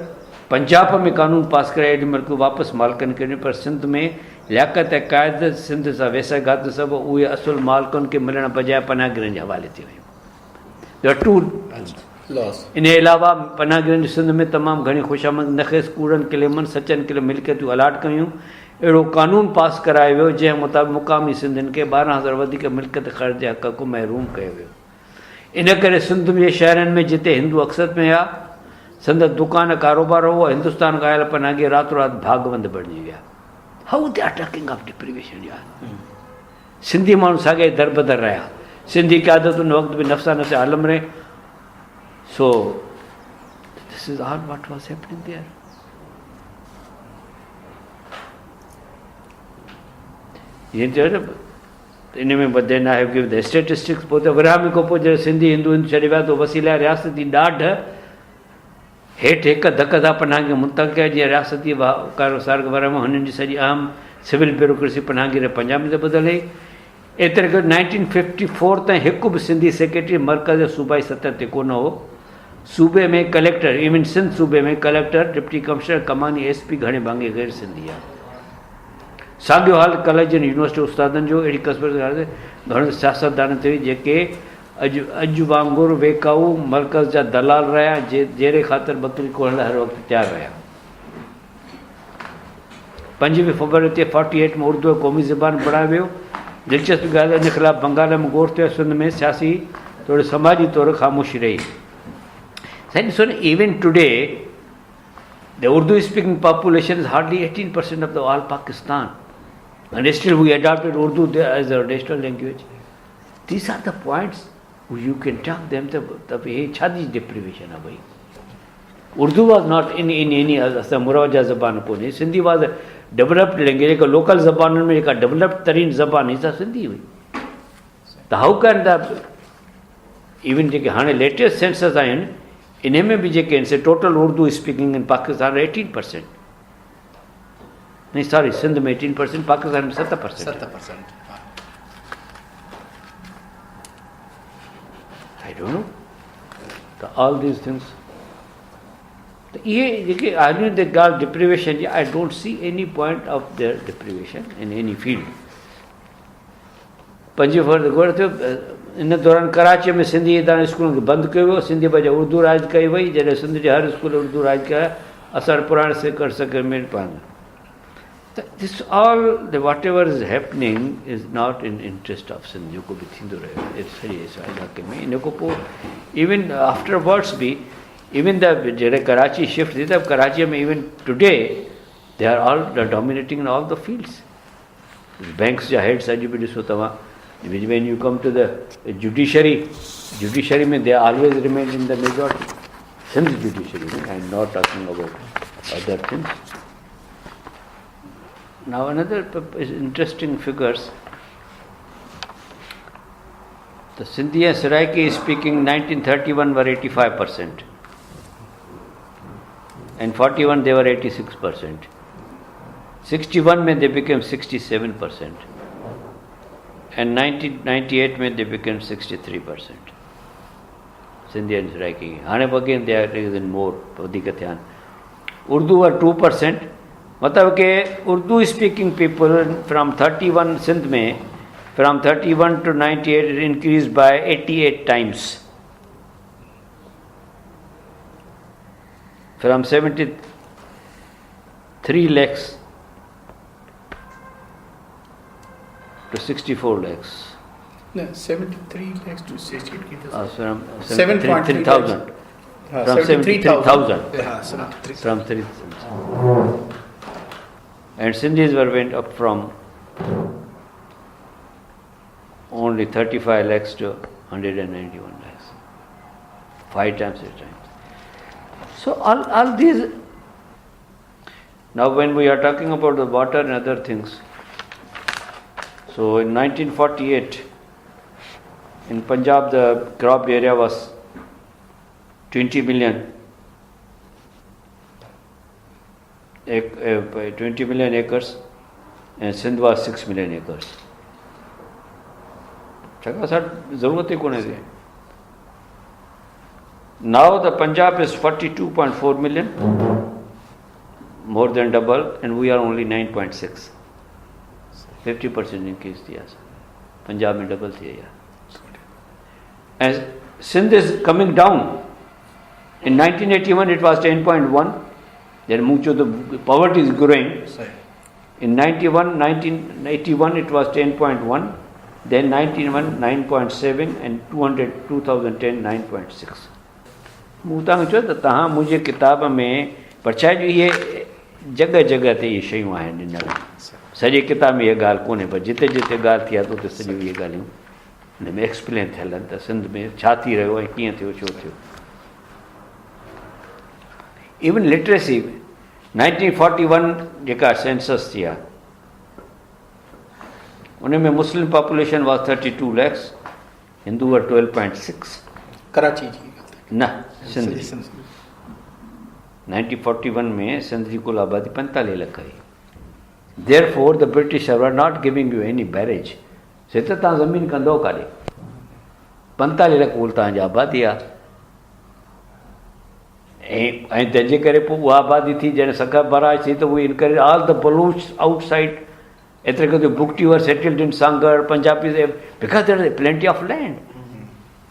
पंजाब में कानून पास करे एॾी महिल वापसि मालिकनि खे ॾिनो पर सिंध में लियाकत ऐं क़ाइद सिंध सां वैसाघात सभु उहे असुल मालिकनि खे मिलण बजाए पनाहगीरनि जे हवाले थी वियूं टू इन जे अलावा पनाहगीरनि सिंध में तमामु घणी ख़ुशामद नखेस कूड़नि क्लेमनि सचनि किले मिल्कियतूं अलाट कयूं अहिड़ो कानून पास करायो वियो जंहिं मुताबिक़ मुक़ामी सिंधियुनि खे 12,000 वधीक मिल्कियत ख़र्च जे हक़ खां महरूम कयो वियो इन करे सिंध जे शहरनि में जिते हिंदू अक्सर में हुआ संद दुकान कारोबार हुओ हिंदुस्तान खां आयल पनाहगीर रातो राति भागवंद बणिजी विया how they are talking of deprivation यार सिंधी माण्हू साॻे दरबदर रहिया सिंधी क़यादतुनि वक़्त बि नफ़्सा नफ़्स आलम रहे so this is all what was happening there ये जो है इन में बदे न आहे कि स्टेटिस्टिक्स पोइ त विरहाङे खां पोइ जॾहिं सिंधी हिंदू छॾे विया त वसीला रियासती ॾाढ हेठि हिकु धक था पनाहगीर मुंतक़िल कया जीअं रियासती सारगवार में हुननि जी सॼी अहम सिविल ब्यूरोक्रेसी पनाहगीर पंजाब में बदिले एतिरे करे 1954 ताईं हिकु बि सिंधी सेक्रेटरी मर्कज़ सूबाई सतह ते कोन हो सूबे में कलेक्टर इवन सिंध सूबे में कलेक्टर डिप्टी कमिश्नर कमानी SP घणे भाङे गैर सिंधी आहे साॻियो हाल कॉलेज यूनिवर्सिटी उस्तादनि जो अहिड़ी क़स्म घणो सियासतदान ते जेके अॼु वांगुरु वेकाऊ मर्कज़ जा दलाल रहिया जहिड़े ख़ातिर बकरी कोड़ण लाइ हर वक़्तु तयारु रहिया 5 फरवरी ते 48 में उर्दू क़ौमी ज़बान बणायो वियो दिलचस्प ॻाल्हि इन ख़िलाफ़ बंगाल में ग़ौर थियो सिंध में सियासी तौरु समाजी तौरु ख़ामोशी रही साईं ॾिसो न even today the Urdu speaking population is hardly 18% of the all Pakistan and still we adopted Urdu as a national language. These are the points you can talk them the way chadi deprivation of Urdu was not in any other Muraja Zaban Pune. Sindhi was a developed language, a local Zaban में एक developed तरीन ज़बान ही था सिंधी हुई तो how can the even जेके हाणे latest census आहिनि इन में भी जेके आहिनि total Urdu speaking in Pakistan 18%. नहीं सॉरी सिंध में 18% पाकिस्तान में 7%. I don't know. So all these things. तो ये देखिए आदमी द गाल deprivation I don't see any point of their deprivation in any field 5 फरवरी गोड़ थियो इन दौरान कराची में सिंधी इदारे स्कूल खे बंदि कयो वियो सिंधी बजाए उर्दू राज कई वई जॾहिं सिंध जे हर स्कूल उर्दू राज कया असर पुराणे सेक्टर में पान this all the whatever is happening is not in interest of Sindh जेको बि थींदो रहियो सॼे इलाइक़े में इन खां पोइ इवन आफ्टर वर्ड्स बि इवन द जॾहिं कराची शिफ्ट थी त कराचीअ में even today they are all dominating in all the fields banks जा हेड्स अॼु बि ॾिसो तव्हां when you come to the judiciary में they always remain in the majority Sindh judiciary I am not talking about other things. Now another interesting figures the Sindhi and Saraiki speaking 1931 were 85% and 41 they were 86%. 61 में they became 67%. And 1998 में they became 63%. Sindhi and Saraiki. हाणे again they are even more वधीक थिया आहिनि. Urdu were 2%. मतलब कि Urdu speaking people from 31 Sindh में from 31 to 98 it increased by 88 times. From 73 lakhs to 64 lakhs. No, 73 lakhs to 63,000. From 73,000. 73,000. From 73,000. Yeah, 73,000. From 3,000. And Sindhis went up from only 35 lakhs to 191 lakhs. 5 times, 6 times. So all these. Now when we are talking about the water and other things, so in 1948, in Punjab the crop area was 20 million 20 million acres, and Sindh was 6 million acres. Now the Punjab is 42.4 million, more than double, and we are only 9.6. 50% increase दिया sir. Punjab में double थी यार. And Sindh is coming down. In 1981 it was 10.1. Then mucho the poverty is growing. In 1981 it was 10.1. Then 1991 9.7 and 2010 9.6. मूं तव्हांखे चयो त तव्हां मुंहिंजे किताब में परछाई जो इहे जॻह जॻह ते इहे शयूं आहिनि ॾिनल. सॼे किताब में इहा ॻाल्हि कोन्हे, पर जिते जिते ॻाल्हि थी आहे त उते सॼियूं इहे ॻाल्हियूं हिन में एक्सप्लेन थियल आहिनि त सिंध में छा थी रहियो ऐं कीअं थियो छो थियो. इवन लिटरेसी 1941 जेका सेंसस थी आहे उन में Muslim population was 32 lakhs, Hindu were 12.6. Karachi जी न सिंध 1941 में सिंध जी कुल आबादी 45 लाख हुई. Therefore the British were not giving you any barrage. से त तव्हां ज़मीन कंदो काॾे, 45 लाख कुल तव्हांजी आबादी आहे. ऐं तंहिंजे करे पोइ उहा आबादी थी जॾहिं सखा बराज थी त उहे encourage all the Baluch outside. एतिरे करे Bugti were settled in Sanghar, Punjabi, because there is plenty of land.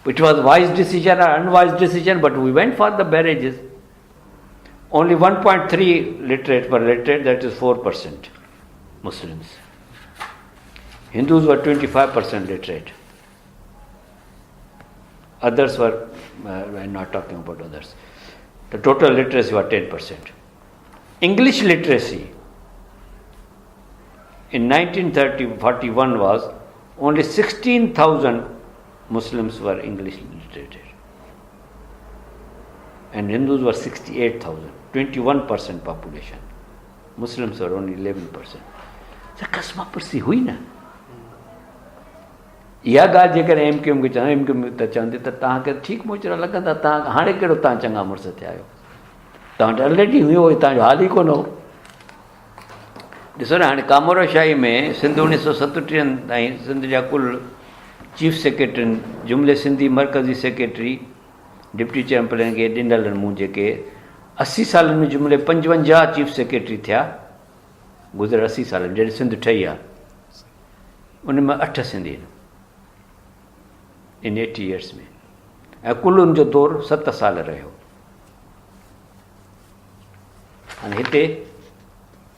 It was wise decision or unwise decision, but we went for the barrages. Only 1.3 literate per literate, that is 4% Muslims. Hindus were 25% literate. Others were, I'm not talking about others. The total literacy was 10%. English literacy in 1941 was only 16,000 Muslims were English literate, and Hindus were 68,000, 21% population. Muslims were only 11%. So कसमा परसी हुई ना. इहा ॻाल्हि जेकर MQM खे चवंदा, MQM त चवंदी त तव्हांखे ठीकु मोचरा लॻंदा, तव्हां हाणे कहिड़ो तव्हां चङा मुड़ुस थिया आहियो, तव्हां वटि ऑलरेडी हुयो, तव्हांजो हाल ई कोन हो. ॾिसो न, हाणे कामोराशाही में सिंध 1937 ताईं सिंध जा कुल चीफ सेक्रेटरी, जुमिले सिंधी मरकज़ी सेक्रेटरी डिप्टी चैंपियन खे ॾिनल आहिनि. मूं जेके 80 सालनि में जुमिले 55 चीफ सेक्रेटरी थिया गुज़िरियल 80 साल में, जॾहिं सिंध ठही आहे. उन में 8 सिंधी आहिनि इन 80 years में, ऐं कुल उनजो दौरु 7 साल रहियो. हाणे हिते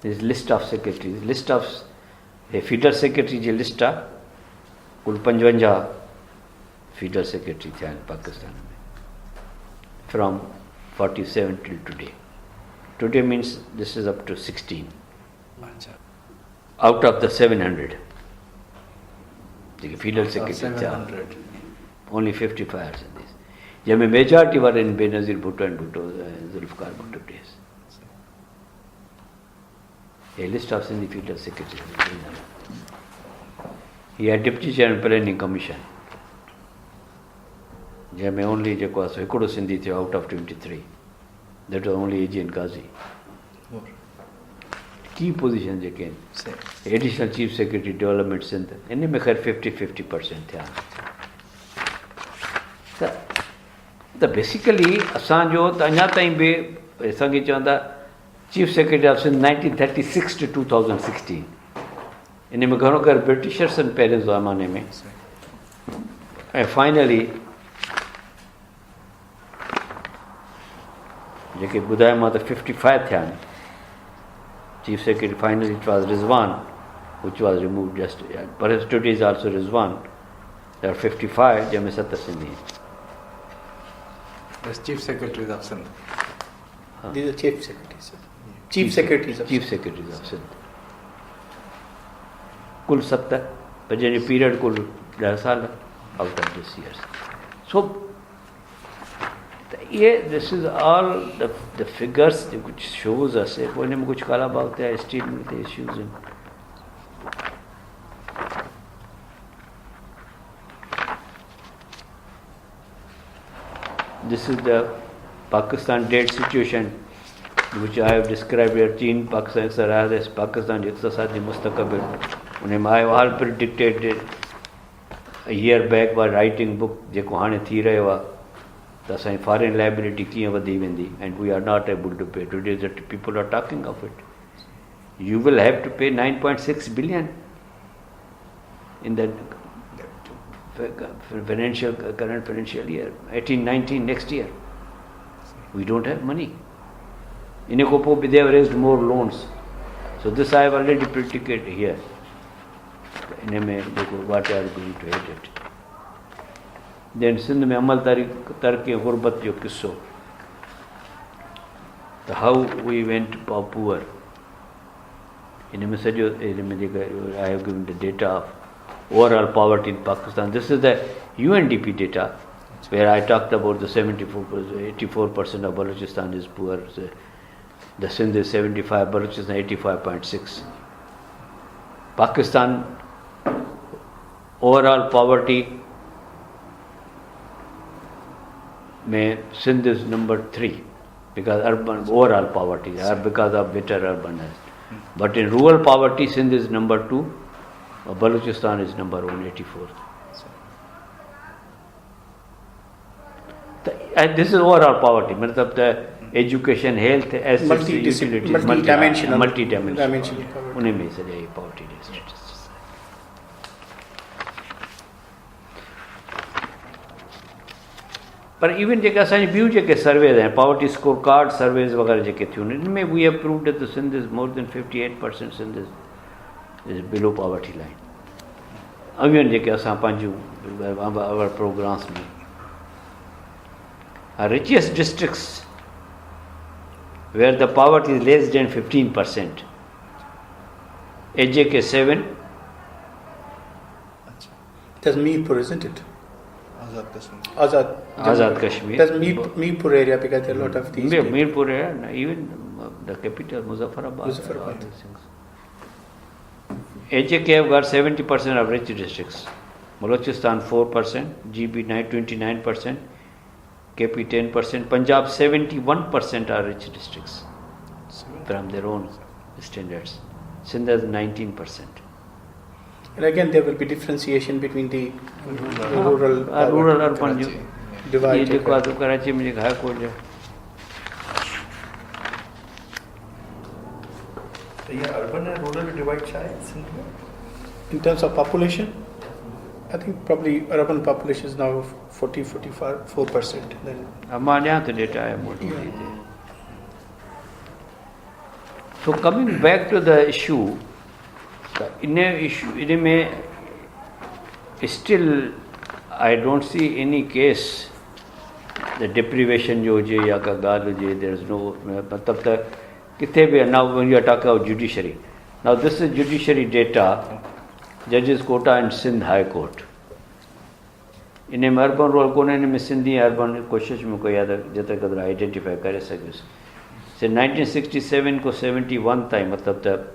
list of secretaries, list of federal secretary जी लिस्ट आहे. कुल 55 फीडर सेक्रेटरी थिया आहिनि पाकिस्तान में from 47 till today. Today means this is up to 16 out of the 700. JK feeder secretary थिया, only 55 in this. जंहिंमें majority were in Benazir Bhutto and Bhutto, Zulfikar Bhutto days. A list of Sindhi fielders secretaries. He had Deputy Chairman Planning Commission. जंहिंमें only जेको आहे हिकिड़ो सिंधी थियो out of 23. That was only AG and Ghazi. Key position जेके आहिनि. Additional Chief Secretary Development Sindh. इन में ख़ैर 50% थिया. त बेसिकली असांजो त अञा ताईं बि असांखे चवंदा chief secretary of Sindh 1936 to 2016. इन में घणो करे ब्रिटिशर्स आहिनि पहिरें ज़माने में, ऐं फाइनली जेके ॿुधायो मां त 55 थिया आहिनि. Chief secretary finally it was Rizwan which was remove just, पर today is also Rizwan. There are 55 जंहिंमें 7 Sindhi. Chief Secretaries of Sindh. These are chief secretaries. Chief secretaries of Sindh. कुल 7, पर जंहिंजो पीरियड कुल 10 साल आउट ऑफ दिस ईयर्स. सो त This is all the figures which shows us. कोई ने कुछ काला बात है स्टील में the issues in. This is the Pakistan debt situation which I have described here. China, Pakistan, Sarah, Pakistan, Iqtisadi Mustaqbil. I all predicted it a year back by writing book जेको हाणे थी रहियो आहे त असांजी foreign liability कीअं वधी वेंदी and we are not able to pay. Today the people are talking of it. You will have to pay 9.6 billion in the current financial year, 18-19 next year. We don't have money. In Ekopo, they have raised more loans. So this I have already predicted here. What are going to hit it? Then Sindh mein amal tarki ghurbat jo kisso. How we went poor. In a message I have given the data of overall poverty in Pakistan. This is the UNDP data where I talked about the 84% of Balochistan is poor. The Sindh is 75, Balochistan 85.6. Pakistan overall poverty Sindh is number 3 because urban overall poverty because of better urbanized. But in rural poverty Sindh is number 2. Balochistan is number 184. And this is overall poverty. The education, health, assets, utilities, multi-dimensional poverty statistics. But even surveys and poverty scorecard surveys we have proved that the Sindh is more than 58% Sindh is below poverty line. Our programs our richest districts where the poverty is less than 15%. AJK 7. That's Mirpur, isn't it? Azad Kashmir. That's Mirpur area because there are a lot of these. Mirpur area, even the capital, Muzaffarabad. AJK have got 70% of rich districts. Balochistan 4%, GB 29%, KP 10%, Punjab 71% are rich districts from their own standards. Sindh has 19%. And again, there will be differentiation between the rural urban divide. Urban and rural divide in terms of population, I think probably urban population is now 44%. So coming back to the issue, still I don't see any case the deprivation there is no now when you are talking about judiciary. Now this is judiciary data, judges quota and Sindh High Court. In urban role Sindhi urban कोशिश में कोई जतरा कदर identify करे सके. So 1967 को 71 था मतलब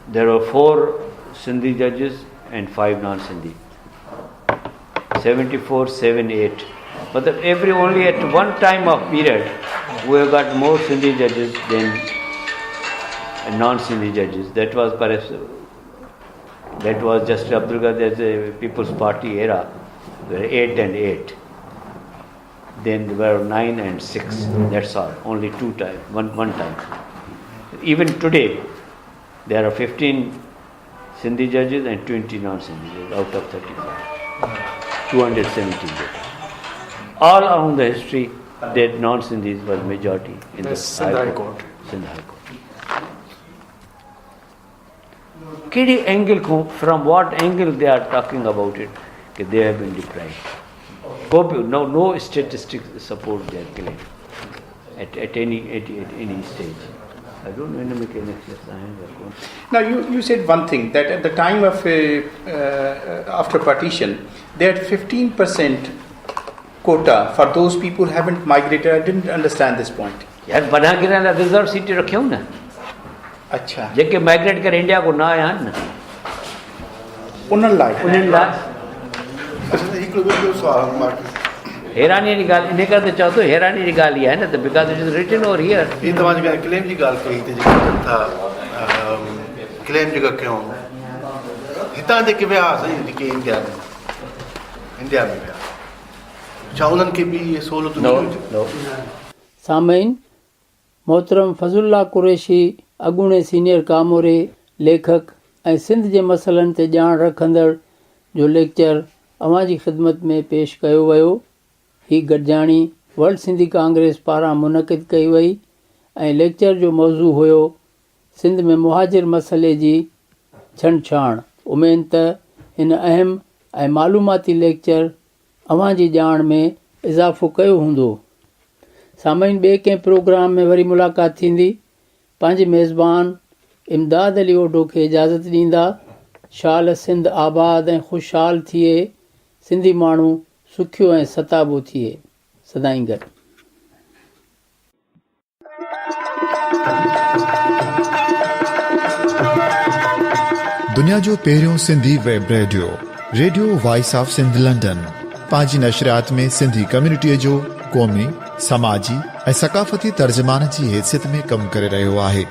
there were 4 Sindhi judges and 5 non-Sindhi. 74, 78. But only at one time of period we have got more Sindhi judges than non-Sindhi judges. That was perhaps just Abdul Qadir's People's Party era, where 8 and 8. Then there were 9 and 6. That's all. Only one time. Even today, there are 15 Sindhi judges and 20 non-Sindhi judges out of 35. 217 judges. All around the history, that non-Sindhis was majority in the High Court. Sindh High Court. From what angle they are talking about it, they have been deprived. No statistics support their claim at any stage. I don't know when to make an Now you said one thing, that at the time of after partition, they had 15% quota for those people who haven't migrated. I didn't understand this point. यार बना के ना reserve seat रखे हूं ना अच्छा जेके migrate करे India को ना आया न उन्हनि लाइ अच्छा हिकिड़ो ॿियो सुवाल मां हैरानी जी ॻाल्हि इन करे त चओ थो हैरानी जी ॻाल्हि इहा आहे न त because it is written over here ही तव्हां जेका क्लेम जी ॻाल्हि कई हिते जेका कनि था क्लेम जेका कयूं हितां जेके विया साईं जेके इंडिया में विया छा उन्हनि खे बि इहे सहूलियतूं सामईन मोहतरम फज़ुल्ला कुरैशी अॻूणे सीनियर कामोरे लेखक ऐं सिंध जे मसइलनि ते ॼाण रखंदड़ जो लेक्चर अव्हां जी ख़िदमत में पेश कयो वियो। ही गॾिजाणी वर्ल्ड सिंधी कांग्रेस पारां मुनक़िद कई वई ऐं लेक्चर जो मौज़ू हुयो सिंध में मुहाजिर मसइले जी छंछाण। उमेद त हिन अहम ऐं मालूमाती लेक्चर अव्हां जी ॼाण में इज़ाफ़ो कयो हूंदो। सामईन ॿिए कंहिं प्रोग्राम में वरी मुलाक़ात थींदी। पंहिंजे मेज़बान इमदाद अली ओडो खे इजाज़त ॾींदा। शाल सिंध आबाद ऐं ख़ुशहाल थिए, सिंधी माण्हू सुखियो ऐं सताबो थिए। सदाईं गॾु। दुनिया जो पहिरियों Sindhi web radio radio voice of Sindh London पंहिंजी नशरियात में सिंधी कम्युनिटीअ जो क़ौमी समाजी ऐं सक़ाफ़ती तर्जुमान जी हैसियत में कमु करे रहियो आहे।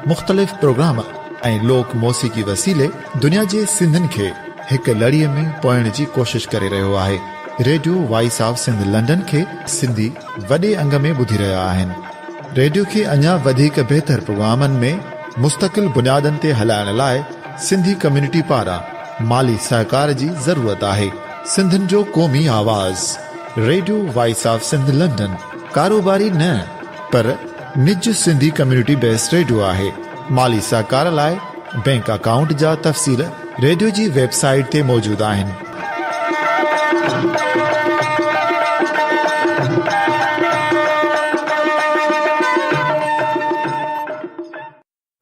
मुख़्तलिफ़ प्रोग्राम ऐं लोक मौसीक़ी वसीले दुनिया जे सिंधियुनि खे हिकु लड़ीअ में पोइण जी कोशिश करे रहियो आहे। Radio voice of Sindh London खे सिंधी वॾे अंग में ॿुधी रहिया आहिनि। रेडियो खे अञा वधीक बहितर प्रोग्रामनि में मुस्तक़िल बुनियादनि ते हलाइण लाइ सिंधी कम्युनिटी पारां माली सहकार जी ज़रूरत आहे। सिंधियुनि जो क़ौमी आवाज़ radio voice of Sindh London कारोबारी न पर निज सिंधी कम्युनिटी बेस्ड रेडियो आहे। माली सहकार लाइ बैंक अकाउंट जा तफ़सील रेडियो जी वेबसाइट ते मौजूद आहिनि।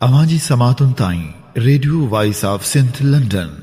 अवां जी समातुनि ताईं radio voice of Sindh London